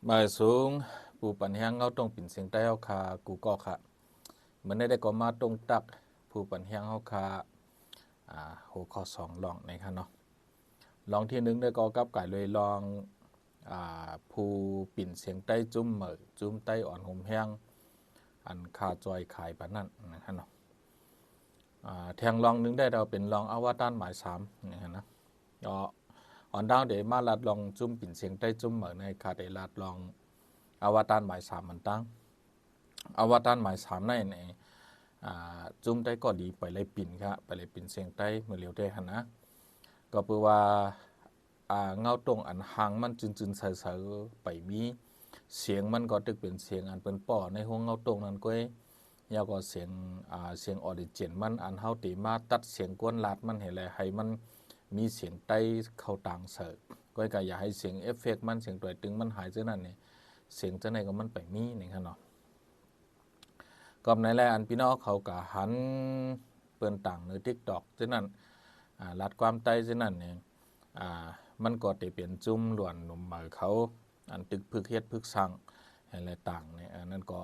มาสูงปูปัญญาเงาตรงปิ่นเสียงใต้เฮาคากูก็ค่ะมันได้ก็มาตรงตักปูปัญญาเฮาคาหัวข้อสองลองในค่ะเนาะลองที่หนึ่งได้ก็กับไก่เลยลองผู้ปิ่นเสียงใต้จุ้มเหมอจุ้มใต้อ่อนห่มแห้งอันคาจอยขายปานนั่นนะครับเนาะแทงลองนึงได้เราเป็นลองอวตารหมายสามนะครับนะอ่อนดาวเดี๋ยวมาลัดลองจุ้มปิ่นเสียงใต้จุ้มเหมอในคาเดลัดลองอวตารหมายสามมันตั้งอวตารหมายสามในจุ้มได้ก็ดีไปเลยปิ่นครับไปเลยปิ่นเสียงใต้เมื่อเร็วได้ขนะก็เพื่อว่าเงาตรงอันหางมันจืนๆเสือๆไปมีเสียงมันก็ตึกเป็นเสียงอันเป็นป่อในห้องเงาตรงนั้นก็ยาวก็เสียงเสียงออดิเจนมันอันเฮาตีมาตัดเสียงกวนลาดมันเห็นเลยให้มันมีเสียงใต้เข้าต่างเสือก็อย่าให้เสียงเอฟเฟกต์มันเสียงตัวตึงมันหายเจ้านั่นนี่เสียงเจ้าไหนก็มันไปมีนี่ครับเนาะก็ในแลอันพี่น้องเขากะหันเปิ้นต่างในทิกตอกเจ้านั้นลัดความใต้เจ้านั้นเนี่ยมันก็ได้เปลี่ยนจุ่มหลวนหนุ่มหมายเขาอันตึกพึกเฮ็ดพึกสั่งอะไรต่างเนี่ยนั่นก็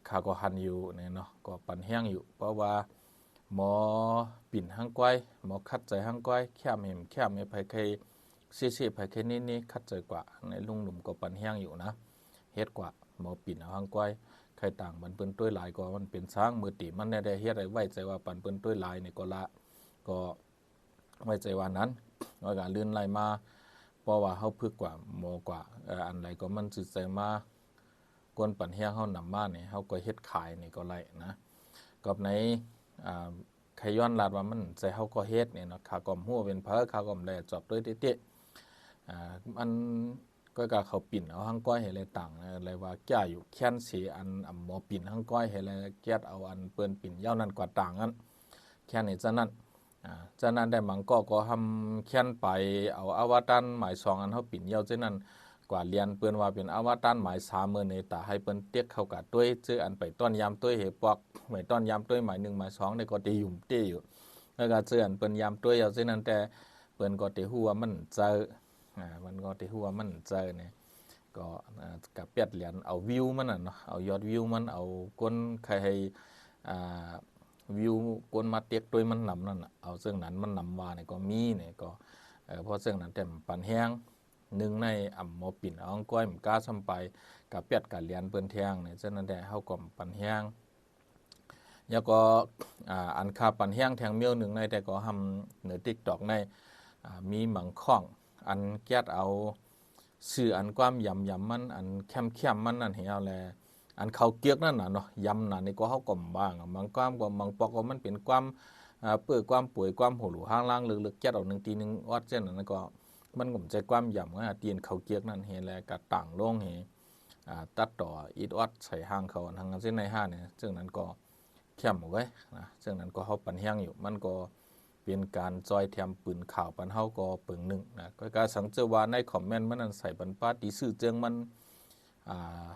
ข้าก็หันอยู่เนี่ยเนาะก็ปันแห้งอยู่เพราะว่าหมอปิ่นห้างก้อยหมอคัดใจห้างก้อยแค่เห็มแค่ไม่ไผเคยซีไผเคยนี่คัดใจกว่าในลุงหนุ่มก็ปันแห้งอยู่นะเฮ็ดกว่าหมอปิ่นห้างก้อยใครต่างมันเปิ้นต้วยหลายก็มันเป็นช้างมือตีมันได้เฮ็ดอะไรไว้ใจว่าปันเปิ้นต้วยหลายนี่ก็ละก็ไว้ใจว่านั้นว่าการลื่นไหลมาเพราะว่าเฮาพึกกว่าโมกว่าอันใดก็มันสิใจมากวนปันเฮียเฮานำมานี่เฮาก็เฮ็ดขายนี่ก็ไล่นะกับในใครย้อนลาดว่ามันใจเฮาก็เฮ็ดนี่เนาะข้าก็ฮู้เป็นเพอข้าก็ได้จอบด้วยเต๊ะมันก็กะเขาปิ่นเอาหังก้อยให้เลยต่างอะไรว่าแก่อยู่แค้นสีอันหมอปิ่นหังก้อยให้เลยแก้เอาอันเปิ้นปิ่นยาวนั้นกว่าต่างนั้นแค่นี้ซะนั้นจากนั้นได้มังก็ทำเขียนไปเอาอวตารหมายสองอันเขาปิ่นเยาเจ้านั้นกว่าเรียนเปิ้นว่าเป็นอวตารหมายสามเมื่อในตาให้เปิ้นเตียกเข้ากับด้วยเจออันไปต้อนยามด้วยเหปอกหมายต้อนยามด้วยหมายหนึ่งหมายสองในก็ตียุ่มเตี้ยอยู่แล้วก็เจออันเปิ้นยามด้วยเยาเจ้านั้นแต่เปิ้นก็ตีหัวมันเจอมันก็ตีหัวมันเจอเนี่ยก็กับเปียดเหรียญเอาวิวมันน่ะเนาะเอายอดวิวมันเอาก้นใครให้วิวกวนมาเตียกด้วยมันนำนั่นเอาเสื่องนั้นมันนำว่าเนี่ยก็มีเนี่ยก็เพราะเสื่องนั้นแต่ปันแห้งหนึ่งในอ่ำหมอปิ่นเอาก้อยมันก้าซ้ำไปกับเปียดกับเลียนเปิ้นแทงเนี่ยเช่นนั้นแต่เฮาก็ปันแห้งแล้วก็อันคาปันแห้งแทงเมียวหนึ่งในแต่ก็ทำเหนือติ๊กตอกในมีหมังข้องอันแก๊ดเอาสื่ออันความยำมันอันแคมมันนั่นเหี่ยวแลอันเขาเกียกนั่นน่ะเนาะยำน่ะนี่ก็เขาก็บ้างบางความก็บางปอกก็มันเป็นความเปื้อความป่วยความหูหลูห้างล่างลึกๆแก๊ดเอาหนึ่งทีหนึ่งวัดเช่นนั้นก็มันก็ใจความยำว่าตีนเขาเกียกนั่นเห็นแลกะต่างลงเห็นตัดต่ออีดวัดใส่ห้างเขาทางเส้นในห้าเนี่ยซึ่งนั้นก็เข้มไว้นะซึ่งนั้นก็เขาปั่นแห้งอยู่มันก็เป็นการจอยแถมปืนข่าวปันเฮาก็เปิงหนึ่งนะก็การสังเจว่าในคอมเมนต์มันนั้นใส่ปันป้าตีซื่อเจิงมัน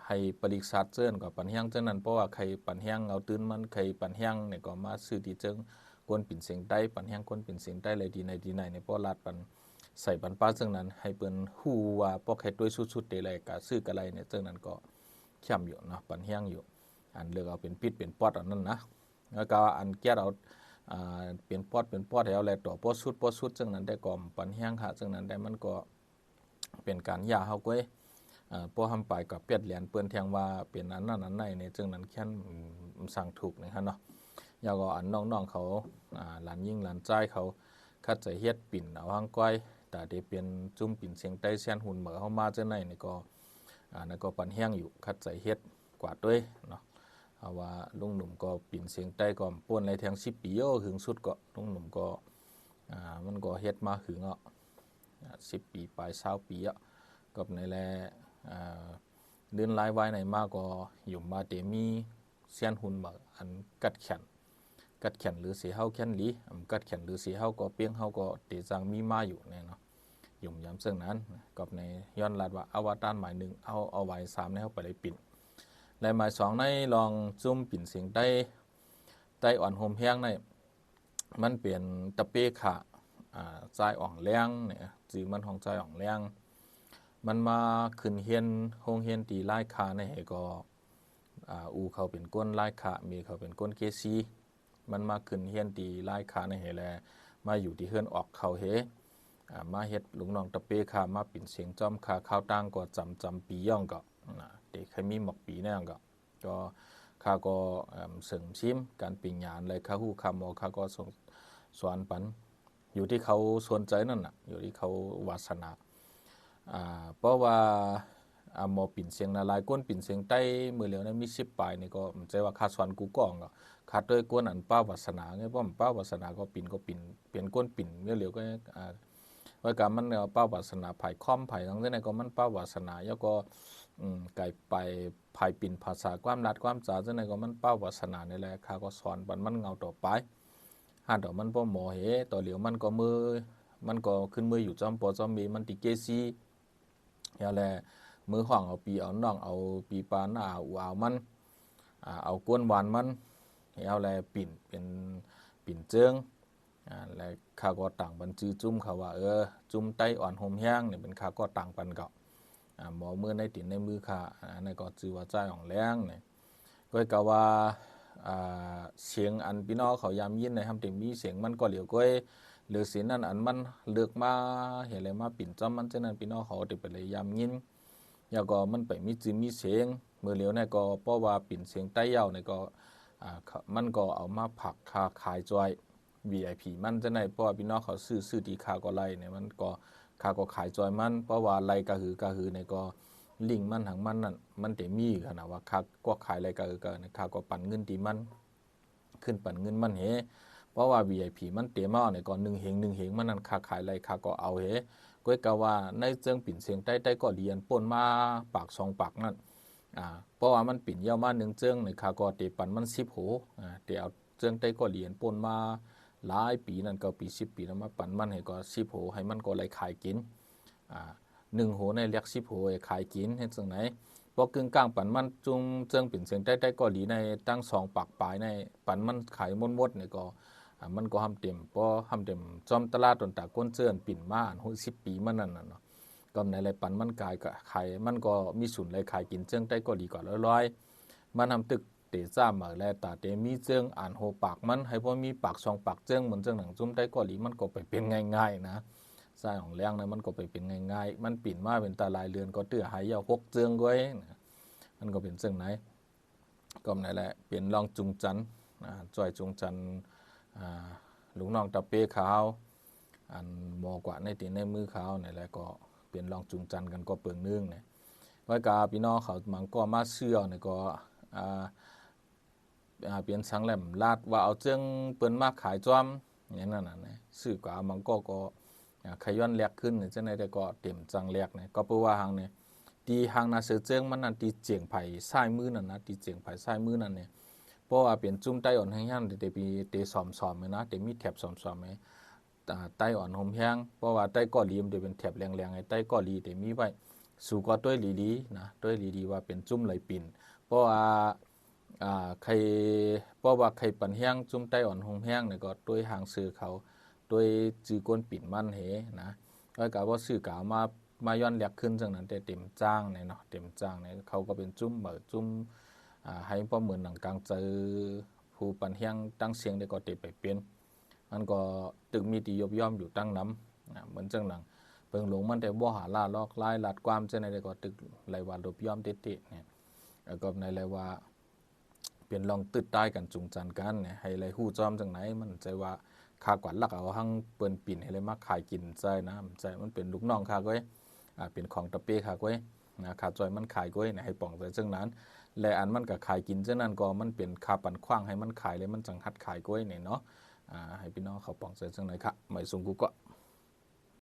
ให้ปริศาสเจินกับปันแห้งเจ้านั้นเพราะว่าใครปันแห้งเอาตื่นมันใครปันแห้งเนี่ยก็มาซื้อตีเจิงกวนปิ่นเสียงใต้ปันแห้งกวนปิ่นเสียงใต้เลยดีในเพราะลาดปันใส่ปันป้าเจ้านั้นให้เปิ้นฮู้ว่าพวกใครด้วยสุดๆเดเลยกะซื้อกะไรเนี่ยเจ้านั้นก็เข้มอยู่นะปันแห้งอยู่อันเลือกเอาเป็นปิดเป็นปอดอันนั้นนะแล้วก็อันแก้เอาเป็นปอดแล้วแหละต่อปอดสุดซึ่งนั้นได้ก่อมปันแห้งค่ะซึ่งนั้นได้มันก็เป็นการยาเฮาก้อยพอทำไปกับเปียดเหรียญเปื้อนแทงว่าเป็นอันนั้นอันไหนในซึ่งนั้นแค่สั่งถูกนะครับเนาะยาก็อันน้องๆเขาหลานยิ่งหลานใจเขาคัดใจเฮ็ดปิ่นเอาห้างก้อยแต่ได้เป็นจุ่มปิ่นเสียงใต้เสียนหุ่นเหมือเข้ามาเจ้าไหนนี่ก็นั่นก็ปันแห้งอยู่คัดใจเฮ็ดกว่าด้วยเนาะเอาว่าลุงหนุ่มก็ปิ่นเสียงใต้ก็ป้วนในแทง10 ปีโยหึงสุดก็ลุงหนุ่มก็มันก็เฮ็ดมาหึงอ่ะ10 ปีปลาย20 ปีอ่ะกับในแลเดินไล่ไว้ในมากก็อยู่มาเตมีเสียนหุ่นมาอันกัดแขนหรือเสียเฮาแขนหลีกัดแขนหรือเสียเฮาก็เปียงเฮาก็เตจังมีมาอยู่เนี่ยเนาะยุ่มยำซึ่งนั้นกับในย้อนลาดว่าอวตารหมายหนึ่งเอาไว้3ในเฮาไปเลยปิ่นและหมาย2ในลองจุ่มปิ่นเสียงใต้อ่อนโฮมแห้งในมันเปลี่ยนตะเปค่ะใจอ่องแรงเนี่ยจือมันของใจอ่องแรง มันมาขึ้นเฮียนโรงเฮียนตีไล่คาในเหก็อูเขาเป็นก้นไล่คามีเขาเป็นก้นเกซีมันมาขึ้นเฮียนตีไล่คาในเหแลมาอยู่ที่เฮือนออกเขาเฮมาเฮ็ดลุงน้องตะเปคามาปิ่นเสียงจอมคาข้าวตั้งก็จำปีย่องก็เด็กเคยมีหมอกปีแน่ก็ข้าก็เสริมชิมการปิ่งหยานเลยข้าหู้คำมอข้าก็ส่งสอนปันอยู่ที่เขาสนใจนั่นน่ะอยู่ที่เขาวาสนาเพราะว่าหมอปิ่นเสียงนาลายก้นปิ่นเสียงใต้มือเหลียวนั้นมี10 ปลายนี่ก็มันใจว่าข้าสอนกูก่องก็ข้าด้วยก้นอันป้าวาสนาไงเพราะมันป้าวาสนาก็ปิ่นเปลี่ยนก้นปิ่นมือเหลียวก็ว่าการมันเป้าวาสนาภายค่อมภายทั้งนั้นก็มันป้าวาสนาแล้วก็ไก่ไปภายปิ่นภาษาความรัดความจ๋าจังไหนก็มันป้าวาสนานี่แหละข้าก็สอนปันมันเงาต่อไปหาดอกมันพ่อหมอเหต่อเหลียวมันก็มันก็ขึ้นมืออยู่จอมปอจอมมีมันติเกซีอย่าแลมือห่องเอาปีเอาน่องเอาปีปานเอามันเอาก้นหวานมันเอาแลปิ่นเป็นปิ่นเจิงและข้าก็ต่างบันจื้อจุ้มเขาว่าจุ้มไต้อ่อนหมแห้งเนี่ยเป็นข้าก็ต่างปันเก่าหมอมือในติ่นในมือข้าในก็จื้อว่าใจของแรงเนี่ยก็กะว่าเสียงอันพี่น้องเขายามยินในทำเต็มมีเสียงมันก็เหลียวก้อยหรือเสียงนั้นอันมันเลือกมาเห็นอะไรมาปิ่นจอมมันเช่นนั้นพี่น้องเขาติดไปเลยยามยินแล้วก็มันไปมีจื้อมีเสียงเมื่อเหลียวในก็เพราะว่าปิ่นเสียงใต้เย้าในก็มันก็เอามาผักคาขายจอย VIP มันจะไหนเพราะว่าพี่น้องเขาซื้อดีคาก็ไล่เนี่ยมันก็คาก็ขายจอยมันเพราะว่าไล่กะหือในก็ลิงมันหังมันนั่นมันแต่มีขนาดว่าคาก็ขายไล่กะหือคาก็ปั่นเงินตีมันขึ้นปั่นเงินมันเหเพราะว่า VIP มันเตมาเนี่ยก็1 เหงมันนั่นคาขายไล่คาก็เอาเหก็กะว่าในเจิงปิ่นเสียงใต้ก็เรียนป่นมาปาก2 ปากนั่นเพราะว่ามันปิ่นเย้ามา1 เจิงในคาก็เตปั่นมัน10 โหเตเอาเจิงใต้ก็เรียนป่นมาหลายปีนั่นก็ปี10 ปีแล้วมาปั่นมันให้ก็10 โหให้มันก็เลยขายกิน1 โหในเรียก10 โหขายกินเฮ็ดจังไหนพอกึ่งกลางปั่นมันจุงเจิงปิ่นเสียงใต้ก็หลีในตั้ง2 ปากปลายในปั่นมันขายมดๆเนี่ยก็มันก็ห้ำเต็มพอห้ำเต็มจอมตลาดตนตาก้นเจินปิ่นมาอัน10 ปีมันนั่นน่ะเนาะก็ในไรปั่นมันกายก็ขายมันก็มีศูนย์ไรขายกินเจิงใต้ก็ดีกว่าร้อยมันทำตึกเตะจ้ามาแลตาเตมีเจิงอ่านโหปากมันให้พอมีปาก2 ปากเจิงเหมือนเจิงหนังจุ้มใต้ก็หลีมันก็ไปเป็นง่ายๆนะสายของแรงนะมันก็ไปเป็นง่ายๆมันปิ่นมาเป็นตาลายเรือนก็เตื้อหายยาว6 เจิงก้อยมันก็เป็นเจิงไหนก็ไหนแหละเป็นรองจุงจันจอยจุงจันลุงน้องตะเป้ขาวอันมอกว่าในตีในมือขาวนี่แหละก็เปลี่ยนรองจุงจันกันก็เปลืองนึงเนี่ยไว้กาพี่น้องเขามันก็มาเชื่อเนี่ยก็เปลี่ยนสังแหลมลาดว่าเอาเจิงเปิ้นมาขายจอมอย่างนั้นน่ะนะซื้อกว่ามันก็ขย้อนแลกขึ้นจังได๋แต่ก็เต็มจังแลกเนี่ยก็เพราะว่าหางเนี่ยตีหางนาเสือเจิงมันนั่นตีเจียงไผ่ซ้ายมือนั่นนะตีเจียงไผ่ซ้ายมือนั่นเนี่ยเพราะว่าเป็นจุ้มใต้อ่อนแห้งๆแต่ปีเตสอมๆมั้ยนะแต่มีแถบสอมๆมั้ยใต้อ่อนหอมแห้งเพราะว่าใต้ก้อลีมจะเป็นแถบแรงๆไอ้ใต้ก้อลีแต่มีไว้สู่ก็ต้วยลีนะต้วยลีว่าเป็นจุ้มไหลปิ่นเพราะว่าใครเพราะว่าใครปันแห้งจุ้มใต้อ่อนหอมแห้งเนี่ยก็ต้วยหางซื้อเขาต้วยจื้อก้นปิ่นมันเหนะแล้วก็ว่าซื้อกามาย้อนแลกขึ้นจังนั้นแต่เต็มจ้างเนี่ยเนาะเต็มจ้างเนี่ยเขาก็เป็นจุ้มจุ้มให้พอเหมือนหนังกลางเจอผู้ปันแห้งตั้งเสียงได้ก็เตะไปเปลี่ยนมันก็ตึกมีตียบย่อมอยู่ตั้งน้ำเหมือนจังหนังเปิงหลงมันแต่บ่หาล่าลอกลายลัดความเช่นใดก็ตึกไหลว่าลบย่อมเตะเนี่ยแล้วก็ในไหลว่าเปลี่ยนลองตึดใต้กันจุงจันกันเนี่ยให้ไหลหู้จอมจังไหนมันใจว่าคากว่าลักเอาหั่งเปิ้นปิ่นให้เลยมาขายกินใจนะใจมันเป็นลูกน้องคาก้อยเป็นของตะเป้คาก้อยขาจอยมันขายก้อยเนี่ยให้ป่องใจจังนั้นและอันมันก็ขายกินจังนั้นก็มันเป็นคาปั่นขว้างให้มันขายเลยมันจังหัดขายก้อยเนี่ยเนาะให้พี่น้องเขาป่องใจจังไหนครับไม่สูงกูก็